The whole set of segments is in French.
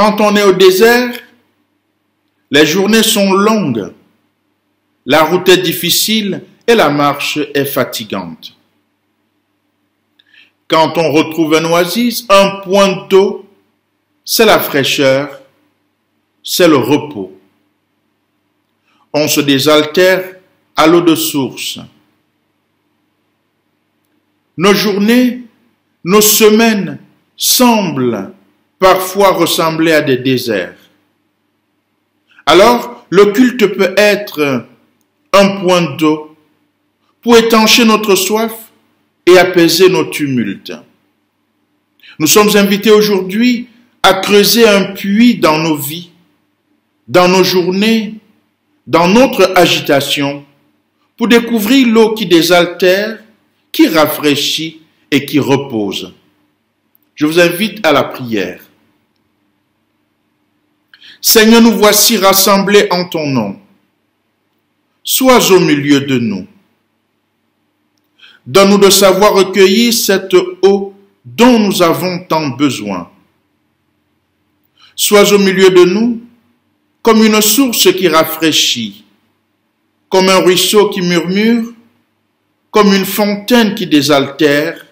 Quand on est au désert, les journées sont longues, la route est difficile et la marche est fatigante. Quand on retrouve un oasis, un point d'eau, c'est la fraîcheur, c'est le repos. On se désaltère à l'eau de source. Nos journées, nos semaines semblent parfois ressembler à des déserts. Alors, le culte peut être un point d'eau pour étancher notre soif et apaiser nos tumultes. Nous sommes invités aujourd'hui à creuser un puits dans nos vies, dans nos journées, dans notre agitation, pour découvrir l'eau qui désaltère, qui rafraîchit et qui repose. Je vous invite à la prière. Seigneur, nous voici rassemblés en ton nom. Sois au milieu de nous. Donne-nous de savoir recueillir cette eau dont nous avons tant besoin. Sois au milieu de nous comme une source qui rafraîchit, comme un ruisseau qui murmure, comme une fontaine qui désaltère,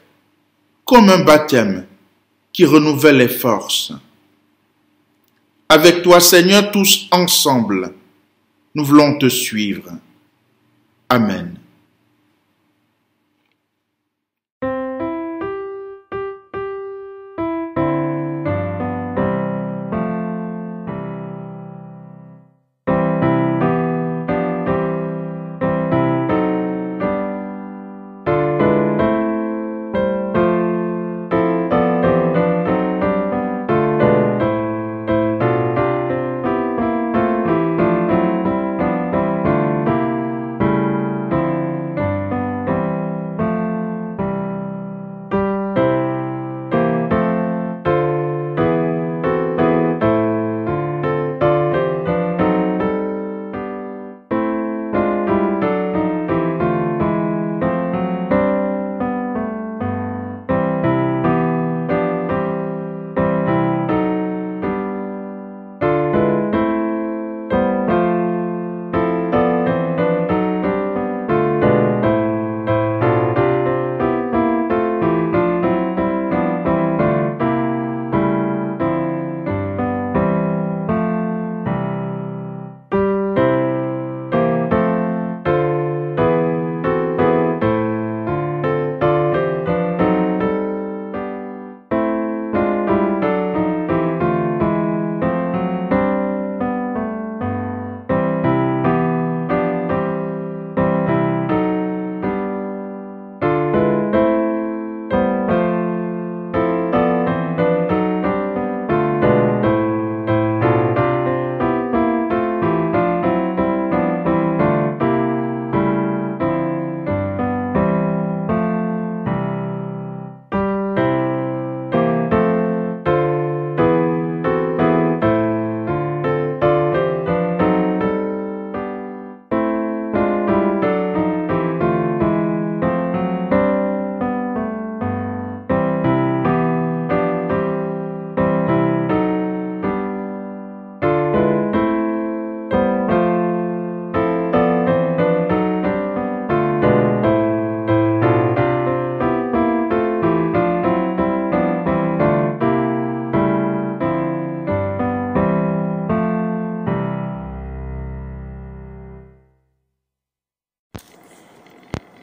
comme un baptême qui renouvelle les forces. Avec toi, Seigneur, tous ensemble, nous voulons te suivre. Amen.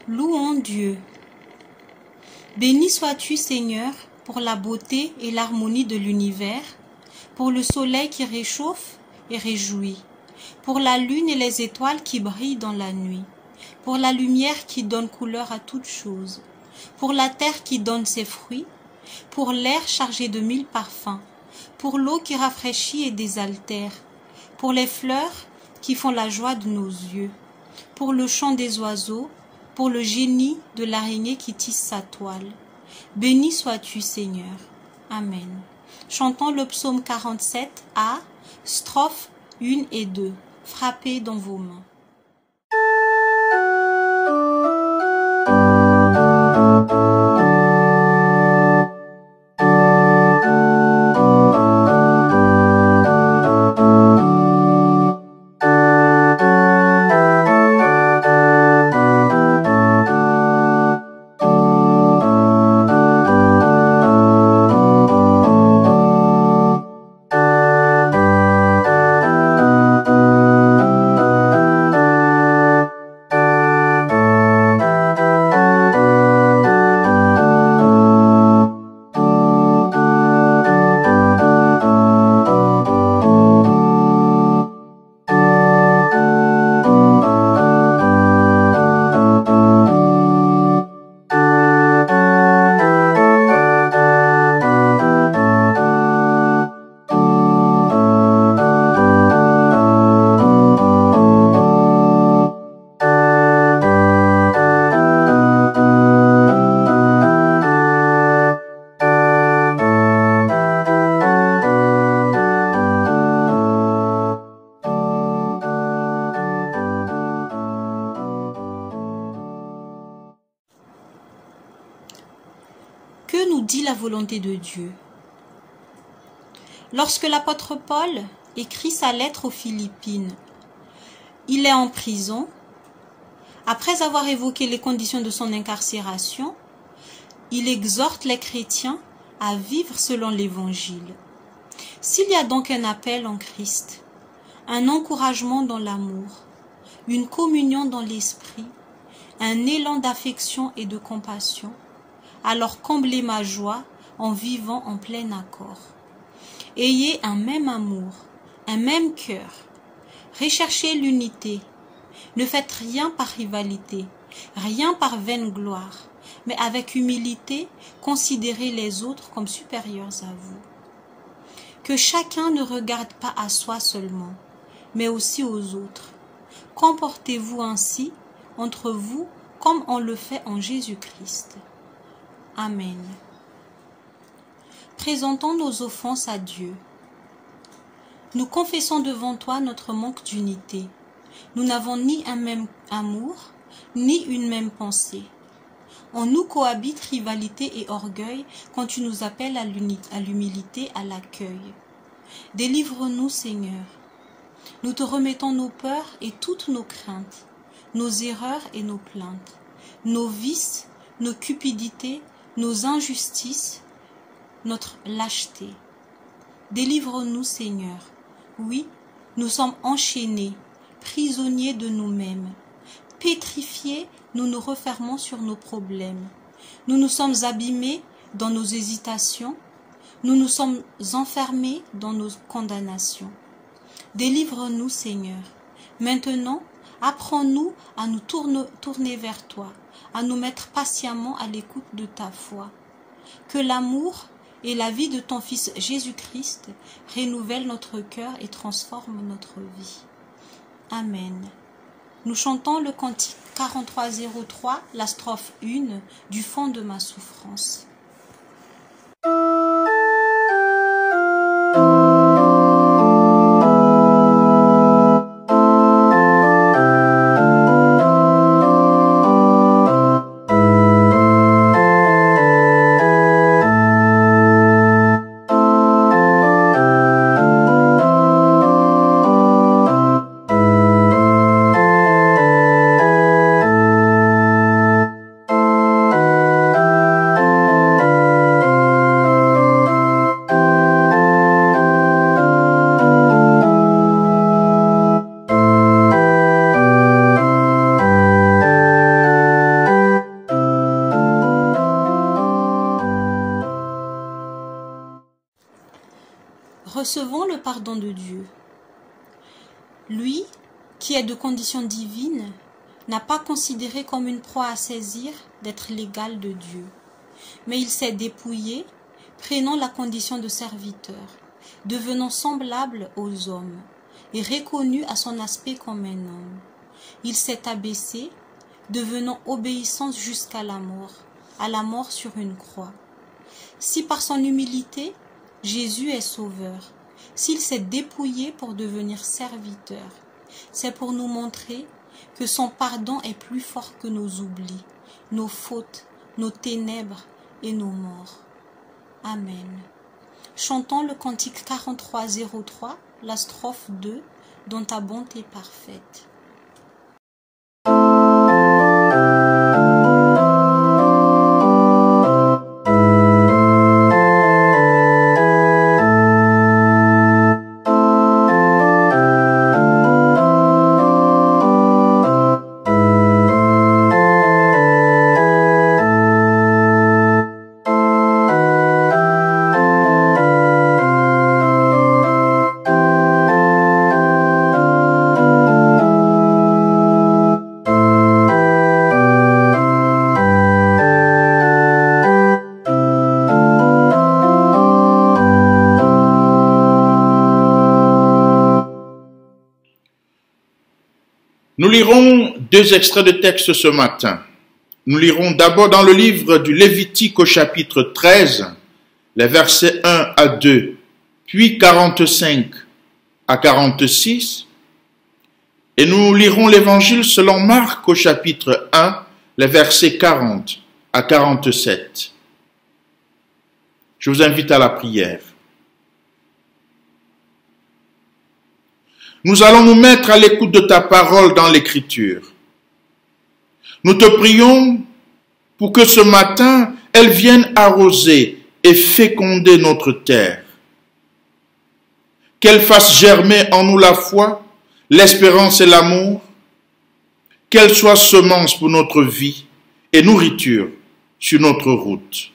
Louons Dieu. Béni sois-tu, Seigneur, pour la beauté et l'harmonie de l'univers, pour le soleil qui réchauffe et réjouit, pour la lune et les étoiles qui brillent dans la nuit, pour la lumière qui donne couleur à toute chose, pour la terre qui donne ses fruits, pour l'air chargé de 1000 parfums, pour l'eau qui rafraîchit et désaltère, pour les fleurs qui font la joie de nos yeux, pour le chant des oiseaux, pour le génie de l'araignée qui tisse sa toile. Béni sois-tu, Seigneur. Amen. Chantons le psaume 47a, strophes 1 et 2. Frappez dans vos mains. la volonté de Dieu. Lorsque l'apôtre Paul écrit sa lettre aux Philippines, il est en prison. Après avoir évoqué les conditions de son incarcération, il exhorte les chrétiens à vivre selon l'Évangile. S'il y a donc un appel en Christ, un encouragement dans l'amour, une communion dans l'esprit, un élan d'affection et de compassion, alors comblez ma joie en vivant en plein accord. Ayez un même amour, un même cœur. Recherchez l'unité. Ne faites rien par rivalité, rien par vaine gloire, mais avec humilité, considérez les autres comme supérieurs à vous. Que chacun ne regarde pas à soi seulement, mais aussi aux autres. Comportez-vous ainsi entre vous comme on le fait en Jésus-Christ. Amen. Présentons nos offenses à Dieu. Nous confessons devant toi notre manque d'unité. Nous n'avons ni un même amour, ni une même pensée. En nous cohabitent rivalité et orgueil quand tu nous appelles à l'humilité, à l'accueil. Délivre-nous, Seigneur. Nous te remettons nos peurs et toutes nos craintes, nos erreurs et nos plaintes, nos vices, nos cupidités, nos injustices, notre lâcheté. Délivre-nous, Seigneur. Oui, nous sommes enchaînés, prisonniers de nous-mêmes. Pétrifiés, nous nous refermons sur nos problèmes. Nous nous sommes abîmés dans nos hésitations. Nous nous sommes enfermés dans nos condamnations. Délivre-nous, Seigneur. Maintenant, apprends-nous à nous tourner vers toi, à nous mettre patiemment à l'écoute de ta foi. Que l'amour et la vie de ton Fils Jésus-Christ renouvellent notre cœur et transforment notre vie. Amen. Nous chantons le cantique 4303, la strophe 1, du fond de ma souffrance. Recevons le pardon de Dieu. Lui, qui est de condition divine, n'a pas considéré comme une proie à saisir d'être l'égal de Dieu, mais il s'est dépouillé, prenant la condition de serviteur, devenant semblable aux hommes, et reconnu à son aspect comme un homme. Il s'est abaissé, devenant obéissant jusqu'à la mort sur une croix. Si par son humilité, Jésus est sauveur, s'il s'est dépouillé pour devenir serviteur, c'est pour nous montrer que son pardon est plus fort que nos oublis, nos fautes, nos ténèbres et nos morts. Amen. Chantons le cantique 4303, la strophe 2, dont ta bonté parfaite. Nous lirons deux extraits de texte ce matin. Nous lirons d'abord dans le livre du Lévitique au chapitre 13, les versets 1 à 2, puis 45 à 46. Et nous lirons l'évangile selon Marc au chapitre 1, les versets 40 à 47. Je vous invite à la prière. Nous allons nous mettre à l'écoute de ta parole dans l'Écriture. Nous te prions pour que ce matin, elle vienne arroser et féconder notre terre. Qu'elle fasse germer en nous la foi, l'espérance et l'amour. Qu'elle soit semence pour notre vie et nourriture sur notre route.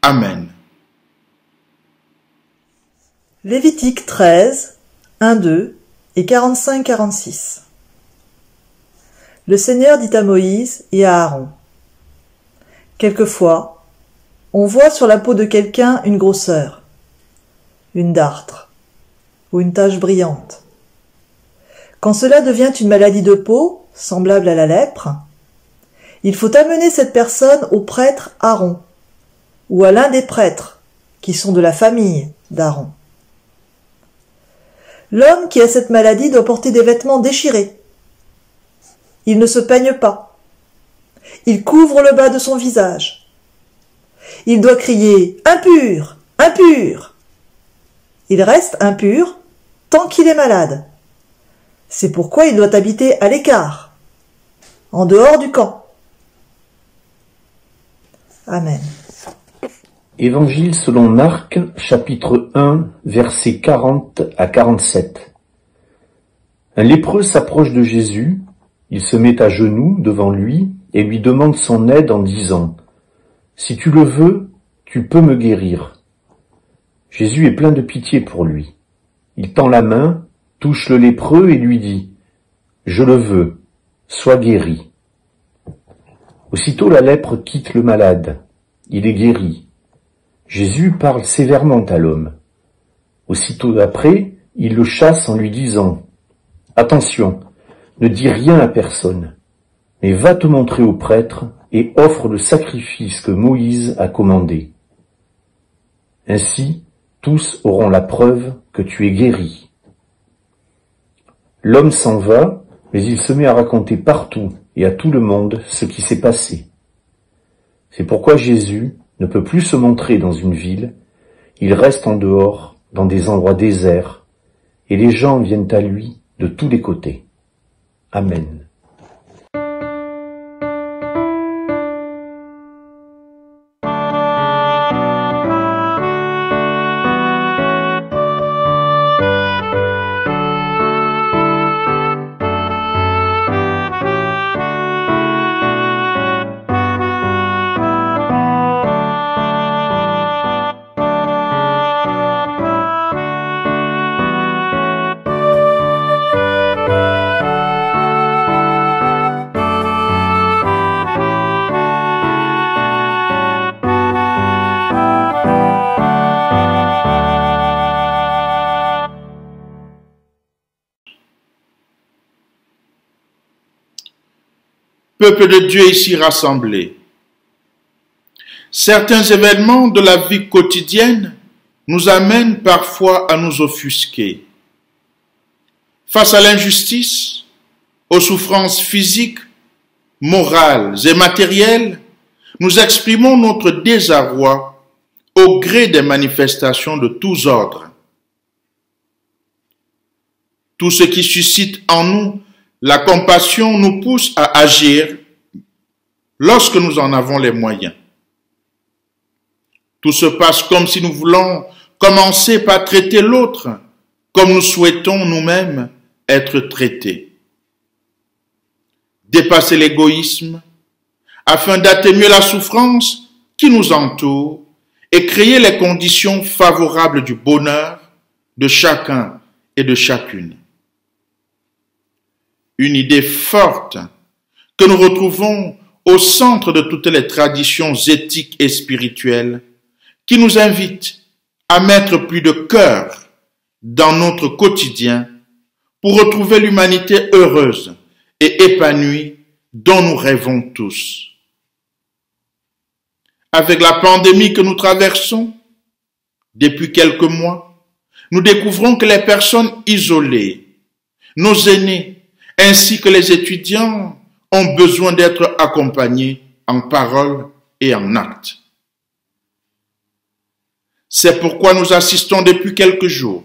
Amen. Lévitique 13, 1, 2 et 45-46. Le Seigneur dit à Moïse et à Aaron. Quelquefois, on voit sur la peau de quelqu'un une grosseur, une dartre ou une tache brillante. Quand cela devient une maladie de peau, semblable à la lèpre, il faut amener cette personne au prêtre Aaron ou à l'un des prêtres qui sont de la famille d'Aaron. L'homme qui a cette maladie doit porter des vêtements déchirés. Il ne se peigne pas. Il couvre le bas de son visage. Il doit crier « Impur! Impur !» Il reste impur tant qu'il est malade. C'est pourquoi il doit habiter à l'écart, en dehors du camp. Amen. Évangile selon Marc, chapitre 1, versets 40 à 47. Un lépreux s'approche de Jésus, il se met à genoux devant lui et lui demande son aide en disant « Si tu le veux, tu peux me guérir. » Jésus est plein de pitié pour lui. Il tend la main, touche le lépreux et lui dit « Je le veux, sois guéri. » Aussitôt la lèpre quitte le malade. Il est guéri. Jésus parle sévèrement à l'homme. Aussitôt après, il le chasse en lui disant « Attention, ne dis rien à personne, mais va te montrer au prêtre et offre le sacrifice que Moïse a commandé. Ainsi, tous auront la preuve que tu es guéri. » L'homme s'en va, mais il se met à raconter partout et à tout le monde ce qui s'est passé. C'est pourquoi Jésus ne peut plus se montrer dans une ville, il reste en dehors, dans des endroits déserts, et les gens viennent à lui de tous les côtés. Amen. Peuple de Dieu ici rassemblé, certains événements de la vie quotidienne nous amènent parfois à nous offusquer. Face à l'injustice, aux souffrances physiques, morales et matérielles, nous exprimons notre désarroi au gré des manifestations de tous ordres. Tout ce qui suscite en nous la compassion nous pousse à agir lorsque nous en avons les moyens. Tout se passe comme si nous voulons commencer par traiter l'autre comme nous souhaitons nous-mêmes être traités. Dépasser l'égoïsme afin d'atténuer la souffrance qui nous entoure et créer les conditions favorables du bonheur de chacun et de chacune. Une idée forte que nous retrouvons au centre de toutes les traditions éthiques et spirituelles qui nous invitent à mettre plus de cœur dans notre quotidien pour retrouver l'humanité heureuse et épanouie dont nous rêvons tous. Avec la pandémie que nous traversons, depuis quelques mois, nous découvrons que les personnes isolées, nos aînés, ainsi que les étudiants ont besoin d'être accompagnés en parole et en actes. C'est pourquoi nous assistons depuis quelques jours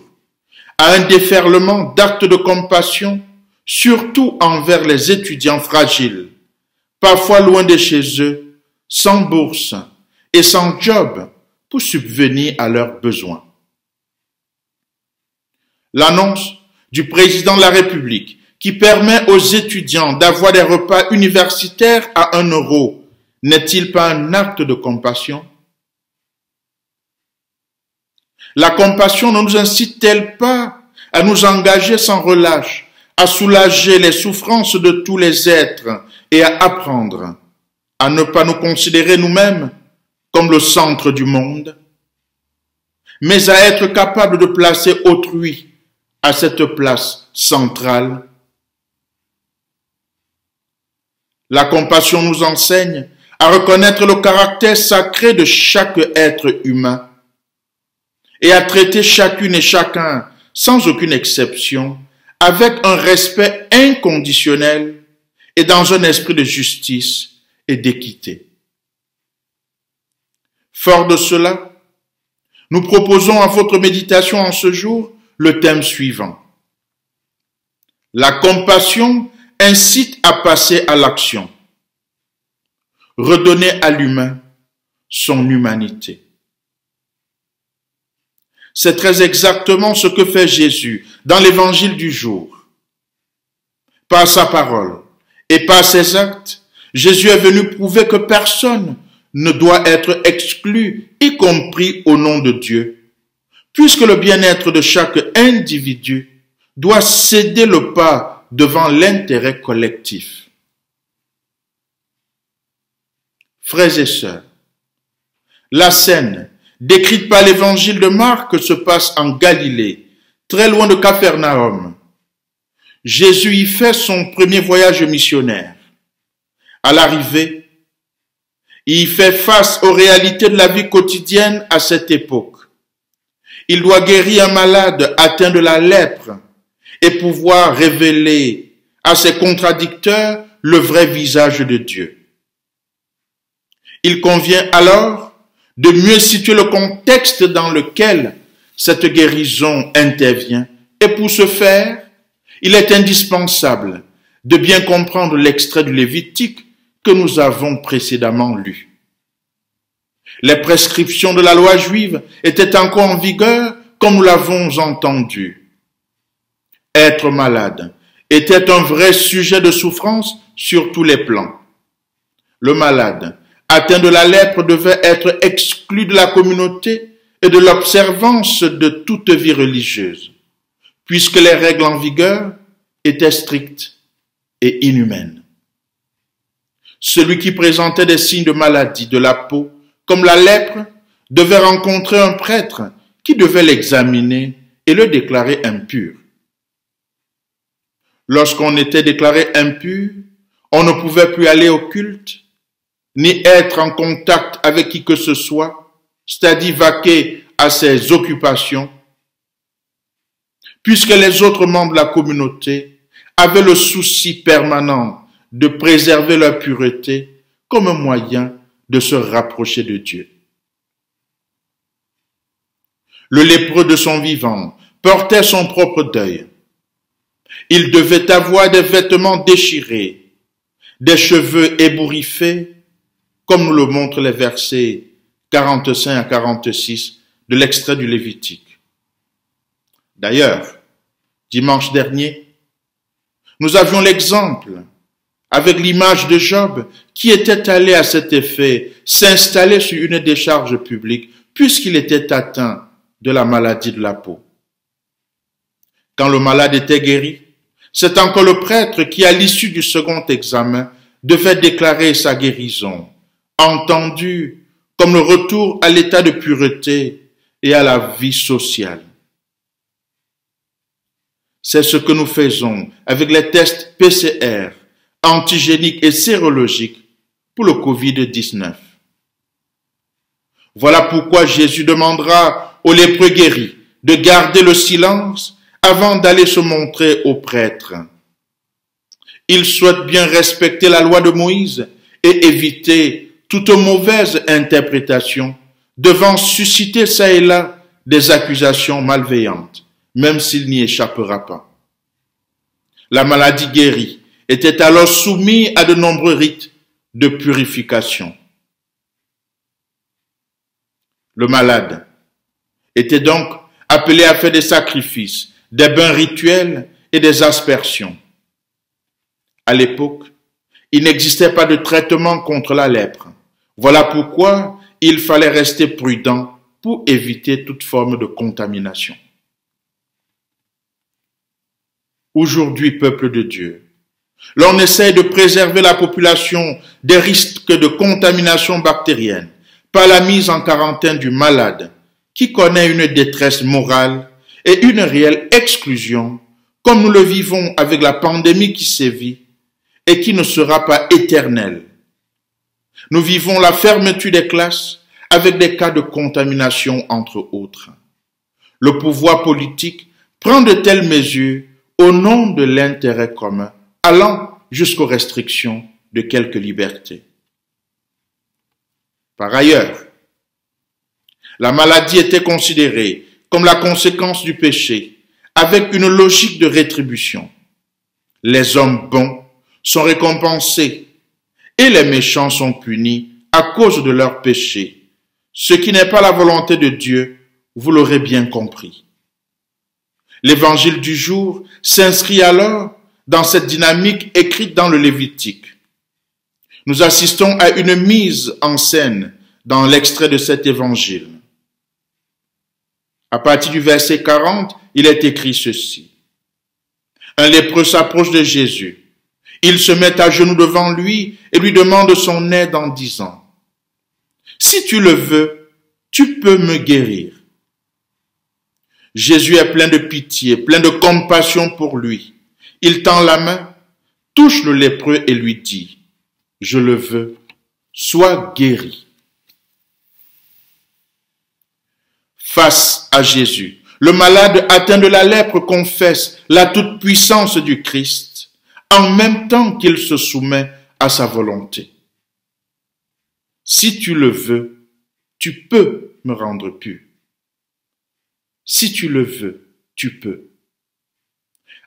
à un déferlement d'actes de compassion, surtout envers les étudiants fragiles, parfois loin de chez eux, sans bourse et sans job pour subvenir à leurs besoins. L'annonce du président de la République qui permet aux étudiants d'avoir des repas universitaires à 1 euro n'est-il pas un acte de compassion? La compassion ne nous incite-t-elle pas à nous engager sans relâche, à soulager les souffrances de tous les êtres et à apprendre à ne pas nous considérer nous-mêmes comme le centre du monde, mais à être capable de placer autrui à cette place centrale? La compassion nous enseigne à reconnaître le caractère sacré de chaque être humain et à traiter chacune et chacun, sans aucune exception, avec un respect inconditionnel et dans un esprit de justice et d'équité. Fort de cela, nous proposons à votre méditation en ce jour le thème suivant. La compassion incite à passer à l'action. Redonner à l'humain son humanité. C'est très exactement ce que fait Jésus dans l'évangile du jour. Par sa parole et par ses actes, Jésus est venu prouver que personne ne doit être exclu, y compris au nom de Dieu, puisque le bien-être de chaque individu doit céder le pas devant l'intérêt collectif. Frères et sœurs, la scène décrite par l'évangile de Marc se passe en Galilée, très loin de Capharnaüm. Jésus y fait son premier voyage missionnaire. À l'arrivée, il fait face aux réalités de la vie quotidienne à cette époque. Il doit guérir un malade atteint de la lèpre et pouvoir révéler à ses contradicteurs le vrai visage de Dieu. Il convient alors de mieux situer le contexte dans lequel cette guérison intervient. Et pour ce faire, il est indispensable de bien comprendre l'extrait du Lévitique que nous avons précédemment lu. Les prescriptions de la loi juive étaient encore en vigueur comme nous l'avons entendu. Être malade était un vrai sujet de souffrance sur tous les plans. Le malade atteint de la lèpre devait être exclu de la communauté et de l'observance de toute vie religieuse, puisque les règles en vigueur étaient strictes et inhumaines. Celui qui présentait des signes de maladie de la peau, comme la lèpre, devait rencontrer un prêtre qui devait l'examiner et le déclarer impur. Lorsqu'on était déclaré impur, on ne pouvait plus aller au culte, ni être en contact avec qui que ce soit, c'est-à-dire vaquer à ses occupations, puisque les autres membres de la communauté avaient le souci permanent de préserver leur pureté comme un moyen de se rapprocher de Dieu. Le lépreux de son vivant portait son propre deuil. Il devait avoir des vêtements déchirés, des cheveux ébouriffés, comme nous le montrent les versets 45 à 46 de l'extrait du Lévitique. D'ailleurs, dimanche dernier, nous avions l'exemple avec l'image de Job qui était allé à cet effet s'installer sur une décharge publique puisqu'il était atteint de la maladie de la peau. Quand le malade était guéri, c'est encore le prêtre qui, à l'issue du second examen, devait déclarer sa guérison, entendu comme le retour à l'état de pureté et à la vie sociale. C'est ce que nous faisons avec les tests PCR, antigéniques et sérologiques pour le Covid-19. Voilà pourquoi Jésus demandera aux lépreux guéris de garder le silence avant d'aller se montrer au prêtre. Il souhaite bien respecter la loi de Moïse et éviter toute mauvaise interprétation devant susciter çà et là des accusations malveillantes, même s'il n'y échappera pas. La maladie guérie était alors soumise à de nombreux rites de purification. Le malade était donc appelé à faire des sacrifices, des bains rituels et des aspersions. À l'époque, il n'existait pas de traitement contre la lèpre. Voilà pourquoi il fallait rester prudent pour éviter toute forme de contamination. Aujourd'hui, peuple de Dieu, l'on essaie de préserver la population des risques de contamination bactérienne par la mise en quarantaine du malade qui connaît une détresse morale et une réelle exclusion, comme nous le vivons avec la pandémie qui sévit et qui ne sera pas éternelle. Nous vivons la fermeture des classes avec des cas de contamination entre autres. Le pouvoir politique prend de telles mesures au nom de l'intérêt commun, allant jusqu'aux restrictions de quelques libertés. Par ailleurs, la maladie était considérée comme la conséquence du péché, avec une logique de rétribution. Les hommes bons sont récompensés et les méchants sont punis à cause de leur péché, ce qui n'est pas la volonté de Dieu, vous l'aurez bien compris. L'évangile du jour s'inscrit alors dans cette dynamique écrite dans le Lévitique. Nous assistons à une mise en scène dans l'extrait de cet évangile. À partir du verset 40, il est écrit ceci. Un lépreux s'approche de Jésus. Il se met à genoux devant lui et lui demande son aide en disant, « Si tu le veux, tu peux me guérir. » Jésus est plein de pitié, plein de compassion pour lui. Il tend la main, touche le lépreux et lui dit, « Je le veux, sois guéri. » Face à Jésus, le malade atteint de la lèpre confesse la toute-puissance du Christ, en même temps qu'il se soumet à sa volonté. Si tu le veux, tu peux me rendre pur. Si tu le veux, tu peux.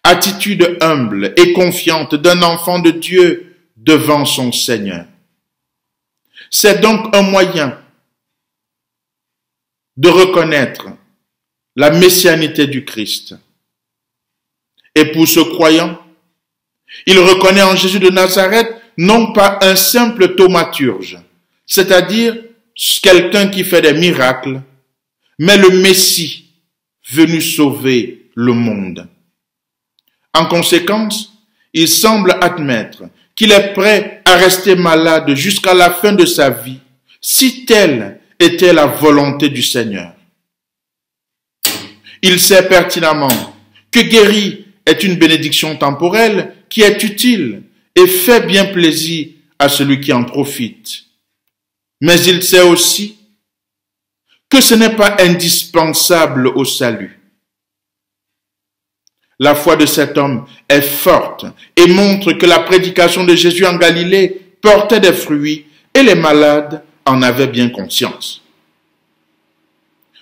Attitude humble et confiante d'un enfant de Dieu devant son Seigneur. C'est donc un moyen de reconnaître la messianité du Christ. Et pour ce croyant, il reconnaît en Jésus de Nazareth non pas un simple thaumaturge, c'est-à-dire quelqu'un qui fait des miracles, mais le Messie venu sauver le monde. En conséquence, il semble admettre qu'il est prêt à rester malade jusqu'à la fin de sa vie, si telle était la volonté du Seigneur. Il sait pertinemment que guérir est une bénédiction temporelle qui est utile et fait bien plaisir à celui qui en profite. Mais il sait aussi que ce n'est pas indispensable au salut. La foi de cet homme est forte et montre que la prédication de Jésus en Galilée portait des fruits et les malades en avaient bien conscience.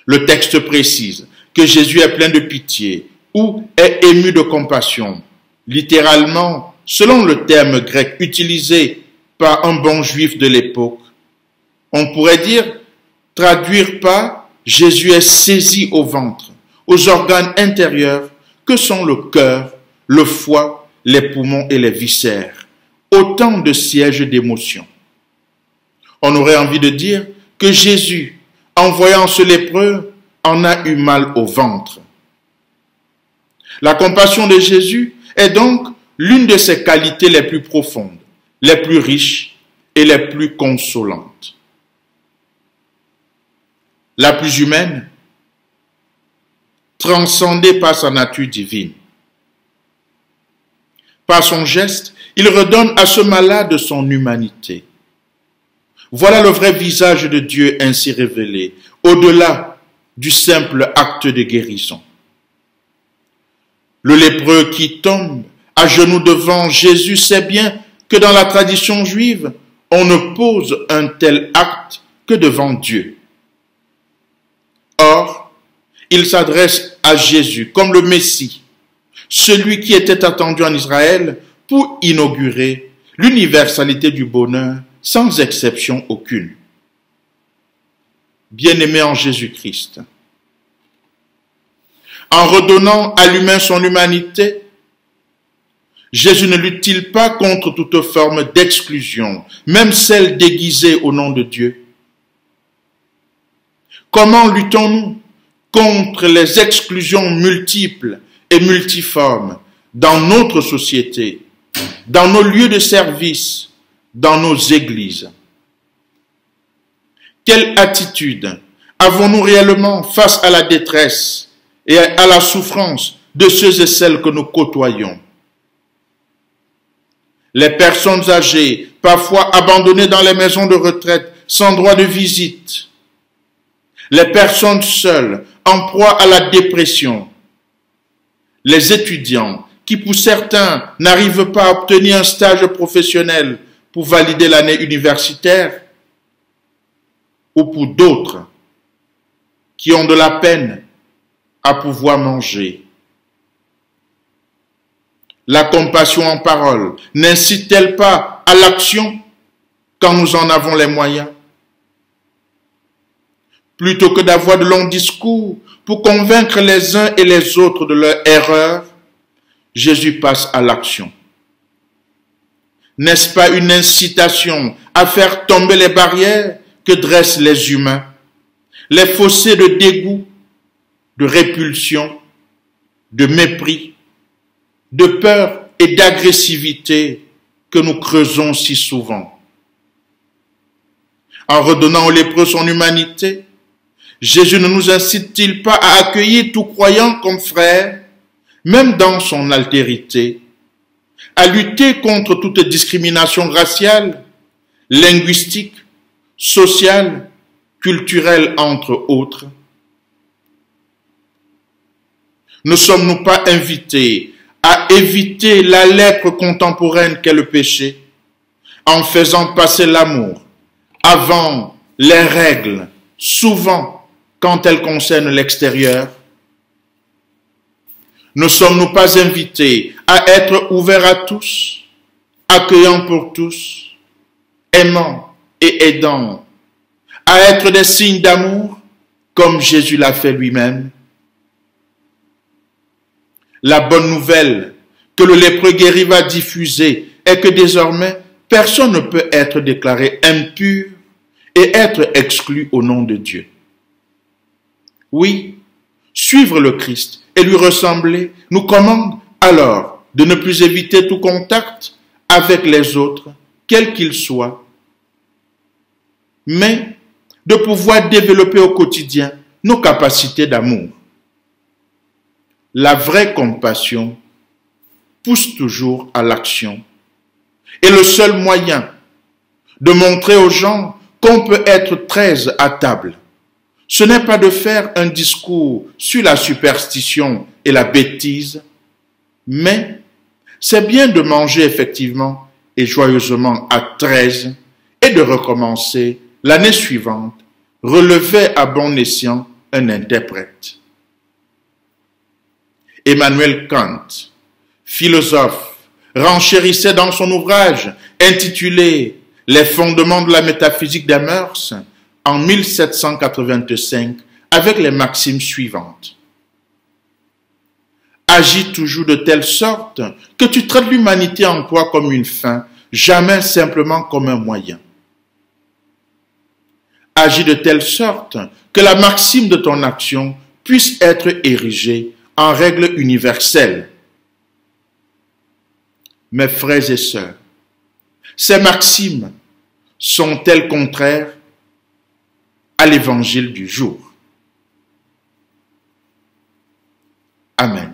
Le texte précise que Jésus est plein de pitié ou est ému de compassion. Littéralement, selon le terme grec utilisé par un bon juif de l'époque, on pourrait traduire par Jésus est saisi au ventre, aux organes intérieurs que sont le cœur, le foie, les poumons et les viscères, autant de sièges d'émotions. On aurait envie de dire que Jésus, en voyant ce lépreux, en a eu mal au ventre. La compassion de Jésus est donc l'une de ses qualités les plus profondes, les plus riches et les plus consolantes. La plus humaine, transcendée par sa nature divine. Par son geste, il redonne à ce malade son humanité. Voilà le vrai visage de Dieu ainsi révélé, au-delà du simple acte de guérison. Le lépreux qui tombe à genoux devant Jésus sait bien que dans la tradition juive, on ne pose un tel acte que devant Dieu. il s'adresse à Jésus comme le Messie, celui qui était attendu en Israël pour inaugurer l'universalité du bonheur sans exception aucune. Bien-aimé en Jésus-Christ, en redonnant à l'humain son humanité, Jésus ne lutte-t-il pas contre toute forme d'exclusion, même celle déguisée au nom de Dieu? Comment luttons-nous contre les exclusions multiples et multiformes dans notre société, dans nos lieux de service, dans nos églises? Quelle attitude avons-nous réellement face à la détresse et à la souffrance de ceux et celles que nous côtoyons? Les personnes âgées, parfois abandonnées dans les maisons de retraite sans droit de visite. Les personnes seules, en proie à la dépression. Les étudiants qui, pour certains, n'arrivent pas à obtenir un stage professionnel pour valider l'année universitaire. Ou pour d'autres qui ont de la peine à pouvoir manger. La compassion en parole n'incite-t-elle pas à l'action quand nous en avons les moyens? Plutôt que d'avoir de longs discours pour convaincre les uns et les autres de leur erreur, Jésus passe à l'action. N'est-ce pas une incitation à faire tomber les barrières que dressent les humains, les fossés de dégoût, de répulsion, de mépris, de peur et d'agressivité que nous creusons si souvent? En redonnant aux lépreux son humanité, Jésus ne nous incite-t-il pas à accueillir tout croyant comme frère, même dans son altérité, à lutter contre toute discrimination raciale, linguistique, sociale, culturelle, entre autres? Ne sommes-nous pas invités à éviter la lèpre contemporaine qu'est le péché, en faisant passer l'amour avant les règles, souvent quand elles concernent l'extérieur? Ne sommes-nous pas invités à être ouverts à tous, accueillants pour tous, aimants et aidants, à être des signes d'amour comme Jésus l'a fait lui-même? La bonne nouvelle que le lépreux guéri va diffuser est que désormais, personne ne peut être déclaré impur et être exclu au nom de Dieu. Oui, suivre le Christ et lui ressembler nous commande alors de ne plus éviter tout contact avec les autres, quels qu'ils soient, mais de pouvoir développer au quotidien nos capacités d'amour. La vraie compassion pousse toujours à l'action. Et le seul moyen de montrer aux gens qu'on peut être 13 à table, ce n'est pas de faire un discours sur la superstition et la bêtise, mais c'est bien de manger effectivement et joyeusement à 13 et de recommencer l'année suivante, relever à bon escient un interprète. Emmanuel Kant, philosophe, renchérissait dans son ouvrage intitulé « Les fondements de la métaphysique des mœurs » en 1785 avec les maximes suivantes. Agis toujours de telle sorte que tu traites l'humanité en toi comme une fin, jamais simplement comme un moyen. Agis de telle sorte que la maxime de ton action puisse être érigée en règle universelle. Mes frères et sœurs, ces maximes sont-elles contraires à l'évangile du jour? Amen.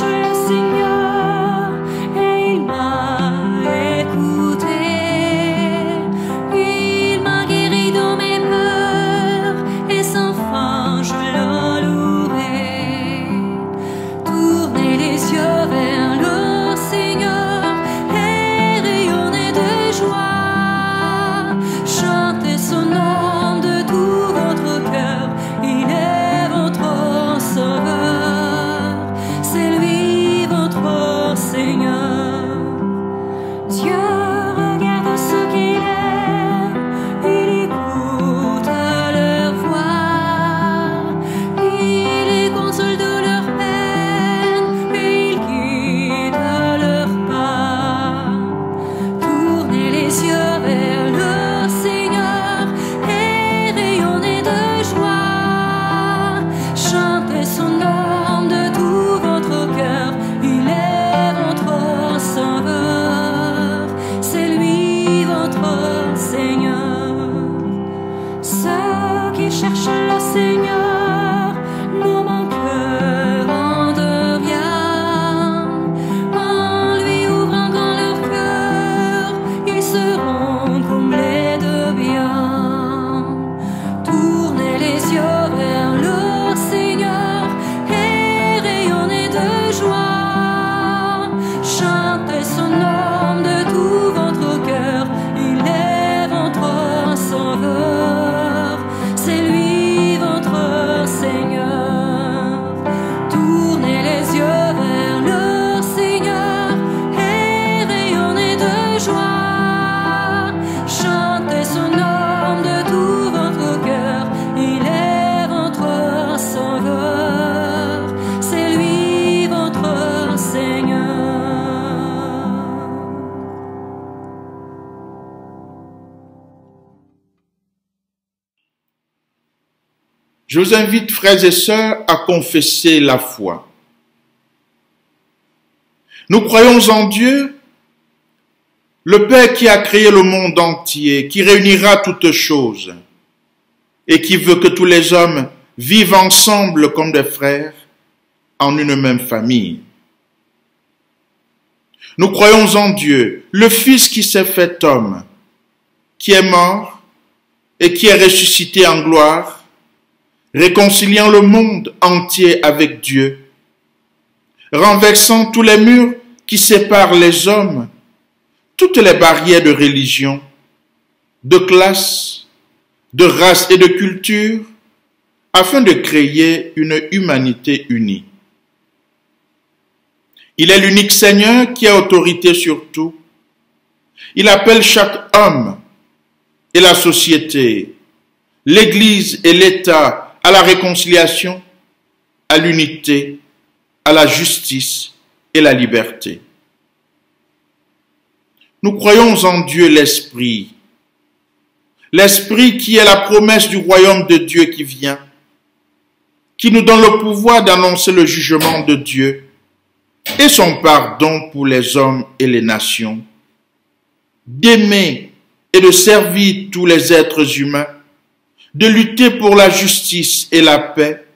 le Seigneur et il m'a écouté. Il m'a guéri de mes peurs et sans fin je le louerai. Tournez les yeux vers le Seigneur et rayonnez de joie. Chantez son nom de tout votre cœur. Il est votre sauveur, c'est lui votre Seigneur. Dieu regarde ceux qu'il aime, il écoute leur voix, il les console de leur peine et il guide leur pas. Tournez les yeux vers le Seigneur et rayonnez de joie. Chantez son nom de tout votre cœur, il est votre sauveur, c'est lui votre Seigneur. Ceux qui cherchent le Seigneur n'ont mon cœur en de rien. En lui ouvrant grand leur cœur, ils seront comblés de bien. Tournez les yeux vers le Seigneur et rayonnez de joie. Chantez son nom de tout votre cœur, il est votre sauveur, c'est lui votre Seigneur. Tournez les yeux vers le Seigneur et rayonnez de joie. Chantez son nom de tout votre cœur, il est votre sauveur, c'est lui votre Seigneur. Je vous invite, frères et sœurs, à confesser la foi. Nous croyons en Dieu, le Père qui a créé le monde entier, qui réunira toutes choses et qui veut que tous les hommes vivent ensemble comme des frères en une même famille. Nous croyons en Dieu, le Fils qui s'est fait homme, qui est mort et qui est ressuscité en gloire, réconciliant le monde entier avec Dieu, renversant tous les murs qui séparent les hommes, toutes les barrières de religion, de classe, de race et de culture, afin de créer une humanité unie. Il est l'unique Seigneur qui a autorité sur tout. Il appelle chaque homme et la société, l'Église et l'État à la réconciliation, à l'unité, à la justice et la liberté. Nous croyons en Dieu l'Esprit, l'Esprit qui est la promesse du royaume de Dieu qui vient, qui nous donne le pouvoir d'annoncer le jugement de Dieu et son pardon pour les hommes et les nations, d'aimer et de servir tous les êtres humains, de lutter pour la justice et la paix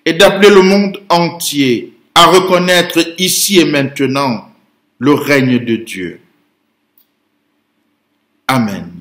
et d'appeler le monde entier à reconnaître ici et maintenant le règne de Dieu. Amen.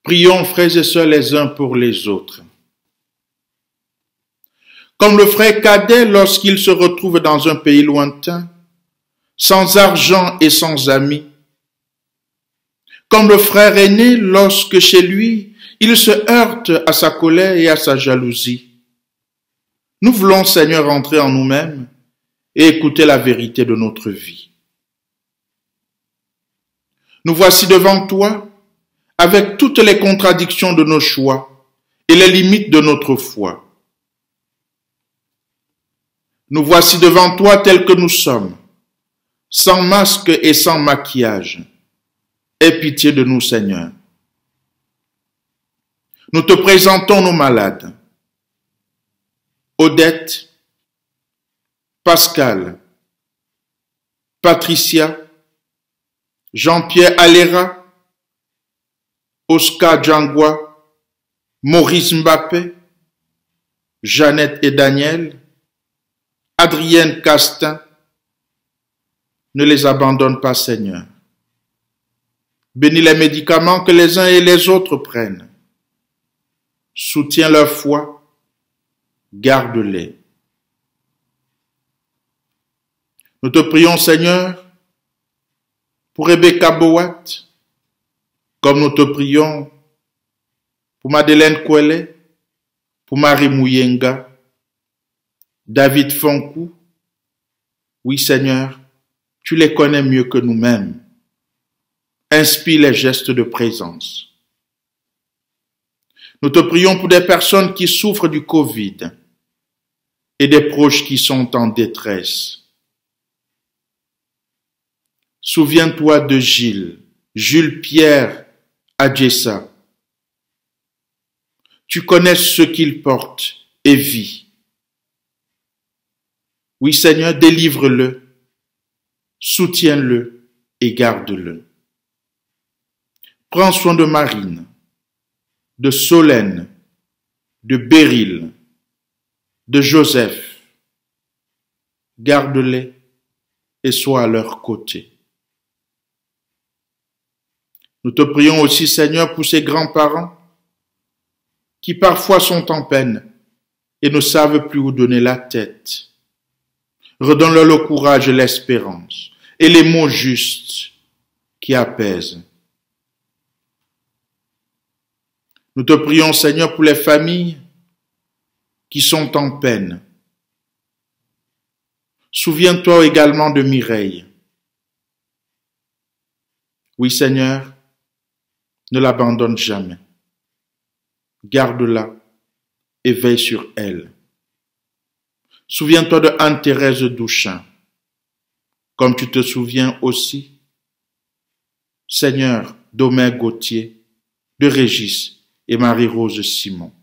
Prions, frères et sœurs, les uns pour les autres. Comme le frère cadet lorsqu'il se retrouve dans un pays lointain, sans argent et sans amis. Comme le frère aîné lorsque chez lui, il se heurte à sa colère et à sa jalousie. Nous voulons, Seigneur, entrer en nous-mêmes et écouter la vérité de notre vie. Nous voici devant toi, avec toutes les contradictions de nos choix et les limites de notre foi. Nous voici devant toi tels que nous sommes, sans masque et sans maquillage. Aie pitié de nous, Seigneur. Nous te présentons nos malades. Odette, Pascal, Patricia, Jean-Pierre Alera, Oscar Djangwa, Maurice Mbappé, Jeannette et Daniel, Adrienne Castin. Ne les abandonne pas, Seigneur. Bénis les médicaments que les uns et les autres prennent. Soutiens leur foi, garde-les. Nous te prions, Seigneur, pour Rebecca Boat, comme nous te prions pour Madeleine Kwele, pour Marie Mouyenga, David Fonkou. Oui, Seigneur, tu les connais mieux que nous-mêmes. Inspire les gestes de présence. Nous te prions pour des personnes qui souffrent du Covid et des proches qui sont en détresse. Souviens-toi de Jules Pierre Adjessa. Tu connais ce qu'il porte et vit. Oui, Seigneur, délivre-le, soutiens-le et garde-le. Prends soin de Marine, de Solène, de Beryl, de Joseph. Garde-les et sois à leur côté. Nous te prions aussi, Seigneur, pour ces grands-parents qui parfois sont en peine et ne savent plus où donner la tête. Redonne-leur le courage et l'espérance et les mots justes qui apaisent. Nous te prions, Seigneur, pour les familles qui sont en peine. Souviens-toi également de Mireille. Oui, Seigneur, ne l'abandonne jamais. Garde-la et veille sur elle. Souviens-toi de Anne-Thérèse Douchin, comme tu te souviens aussi, Seigneur, d'Omer Gauthier, de Régis et Marie-Rose Simon.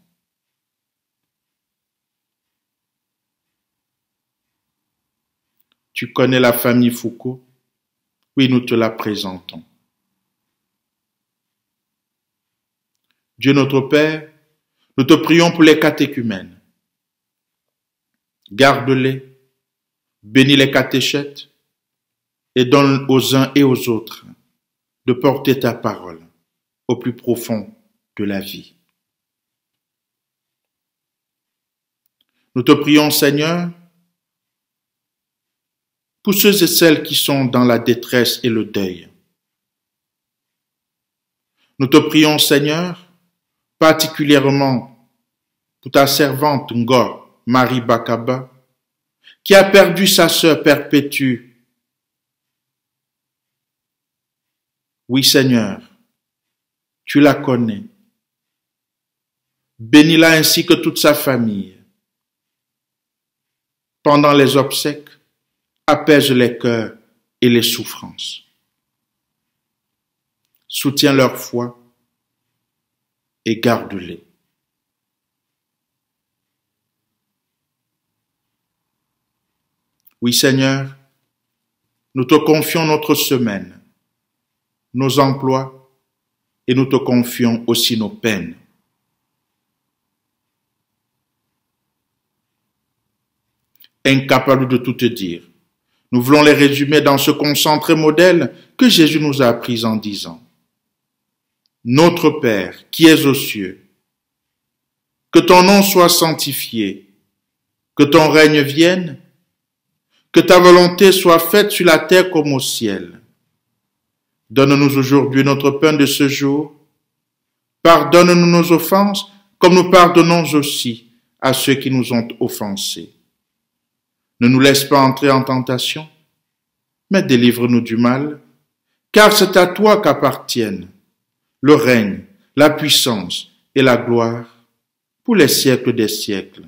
Tu connais la famille Foucault? Oui, nous te la présentons. Dieu notre Père, nous te prions pour les catéchumènes. Garde-les, bénis les catéchètes et donne aux uns et aux autres de porter ta parole au plus profond de la vie. Nous te prions, Seigneur, pour ceux et celles qui sont dans la détresse et le deuil. Nous te prions, Seigneur, particulièrement pour ta servante Ngor, Marie Bakaba, qui a perdu sa sœur Perpétue. Oui, Seigneur, tu la connais. Bénis-la ainsi que toute sa famille. Pendant les obsèques, apaise les cœurs et les souffrances. Soutiens leur foi et garde-les. Oui, Seigneur, nous te confions notre semaine, nos emplois et nous te confions aussi nos peines. Incapables de tout te dire, nous voulons les résumer dans ce concentré modèle que Jésus nous a appris en disant: Notre Père, qui es aux cieux, que ton nom soit sanctifié, que ton règne vienne, que ta volonté soit faite sur la terre comme au ciel. Donne-nous aujourd'hui notre pain de ce jour. Pardonne-nous nos offenses, comme nous pardonnons aussi à ceux qui nous ont offensés. Ne nous laisse pas entrer en tentation, mais délivre-nous du mal, car c'est à toi qu'appartiennent le règne, la puissance et la gloire pour les siècles des siècles.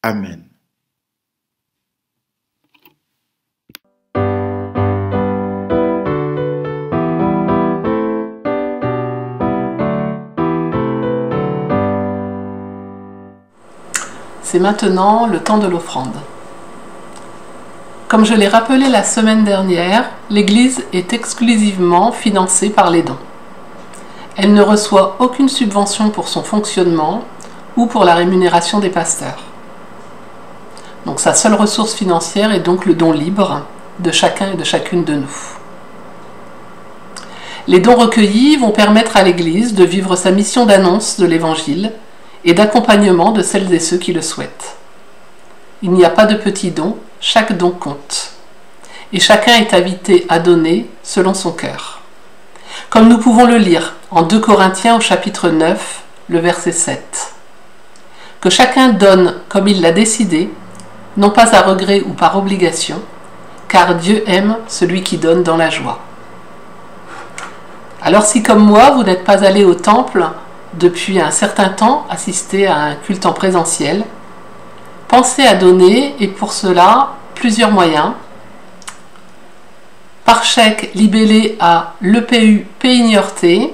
Amen. C'est maintenant le temps de l'offrande. Comme je l'ai rappelé la semaine dernière, l'Église est exclusivement financée par les dons. Elle ne reçoit aucune subvention pour son fonctionnement ou pour la rémunération des pasteurs. Donc sa seule ressource financière est donc le don libre de chacun et de chacune de nous. Les dons recueillis vont permettre à l'Église de vivre sa mission d'annonce de l'Évangile et d'accompagnement de celles et ceux qui le souhaitent. Il n'y a pas de petits dons, chaque don compte. Et chacun est invité à donner selon son cœur. Comme nous pouvons le lire en 2 Corinthiens au chapitre 9, le verset 7. Que chacun donne comme il l'a décidé, non pas à regret ou par obligation, car Dieu aime celui qui donne dans la joie. Alors si comme moi, vous n'êtes pas allé au temple depuis un certain temps assister à un culte en présentiel, pensez à donner, et pour cela, plusieurs moyens. Par chèque libellé à l'EPU Pays Niortais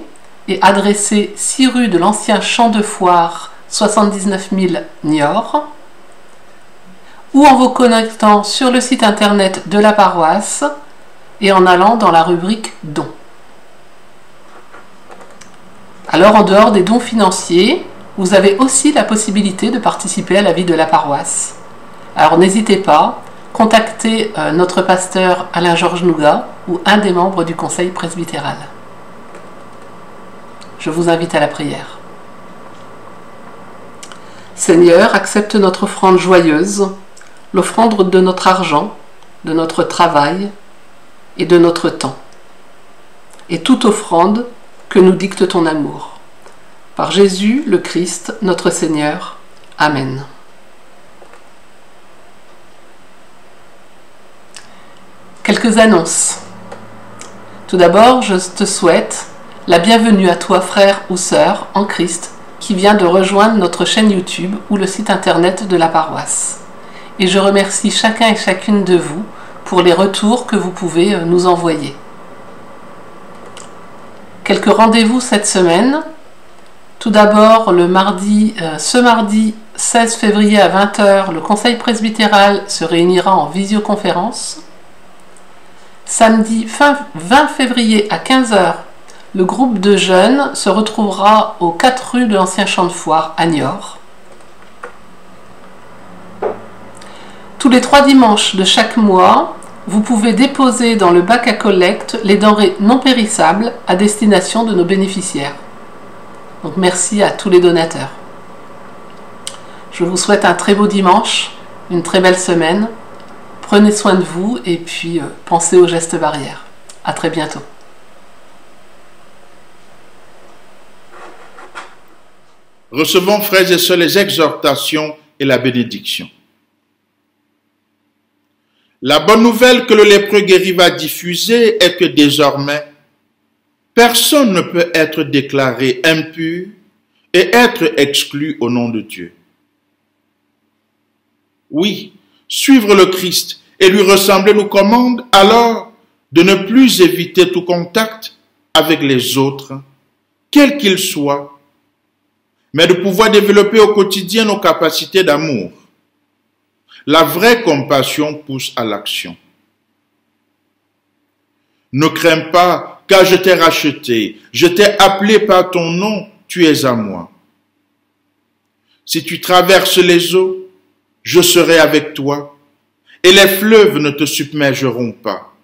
et adressé 6 rue de l'ancien champ de foire 79 000 Niort, ou en vous connectant sur le site internet de la paroisse et en allant dans la rubrique dons. Alors, en dehors des dons financiers, vous avez aussi la possibilité de participer à la vie de la paroisse. Alors, n'hésitez pas, contactez notre pasteur Alain-Georges Nougat ou un des membres du conseil presbytéral. Je vous invite à la prière. Seigneur, accepte notre offrande joyeuse, l'offrande de notre argent, de notre travail et de notre temps. Et toute offrande que nous dicte ton amour. Par Jésus le Christ, notre Seigneur. Amen. Quelques annonces. Tout d'abord, je te souhaite la bienvenue à toi, frère ou sœur en Christ, qui vient de rejoindre notre chaîne YouTube ou le site internet de la paroisse. Et je remercie chacun et chacune de vous pour les retours que vous pouvez nous envoyer. Quelques rendez-vous cette semaine. Tout d'abord, ce mardi 16 février à 20 h, le conseil presbytéral se réunira en visioconférence. Samedi 20 février à 15 h, le groupe de jeunes se retrouvera aux 4 rues de l'ancien champ de foire à Niort. Tous les 3 dimanches de chaque mois, vous pouvez déposer dans le bac à collecte les denrées non périssables à destination de nos bénéficiaires. Donc merci à tous les donateurs. Je vous souhaite un très beau dimanche, une très belle semaine. Prenez soin de vous et puis pensez aux gestes barrières. À très bientôt. Recevons, frères et sœurs, les exhortations et la bénédiction. La bonne nouvelle que le lépreux guéri va diffuser est que désormais, personne ne peut être déclaré impur et être exclu au nom de Dieu. Oui, suivre le Christ et lui ressembler nous commande alors de ne plus éviter tout contact avec les autres, quels qu'ils soient, mais de pouvoir développer au quotidien nos capacités d'amour. La vraie compassion pousse à l'action. Ne crains pas, car je t'ai racheté, je t'ai appelé par ton nom, tu es à moi. Si tu traverses les eaux, je serai avec toi, et les fleuves ne te submergeront pas.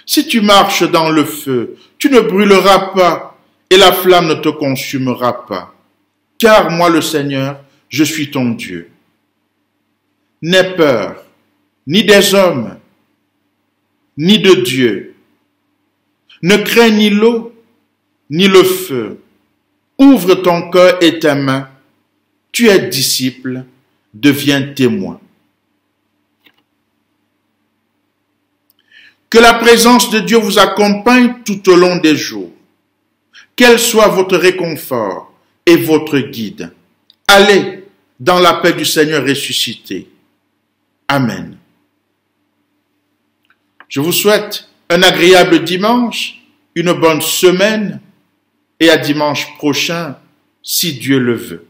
Si tu marches dans le feu, tu ne brûleras pas, et la flamme ne te consumera pas. Car moi, le Seigneur, je suis ton Dieu. N'aie peur, ni des hommes, ni de Dieu. Ne crains ni l'eau, ni le feu. Ouvre ton cœur et tes mains. Tu es disciple, deviens témoin. Que la présence de Dieu vous accompagne tout au long des jours. Qu'elle soit votre réconfort et votre guide. Allez dans la paix du Seigneur ressuscité. Amen. Je vous souhaite un agréable dimanche, une bonne semaine et à dimanche prochain, si Dieu le veut.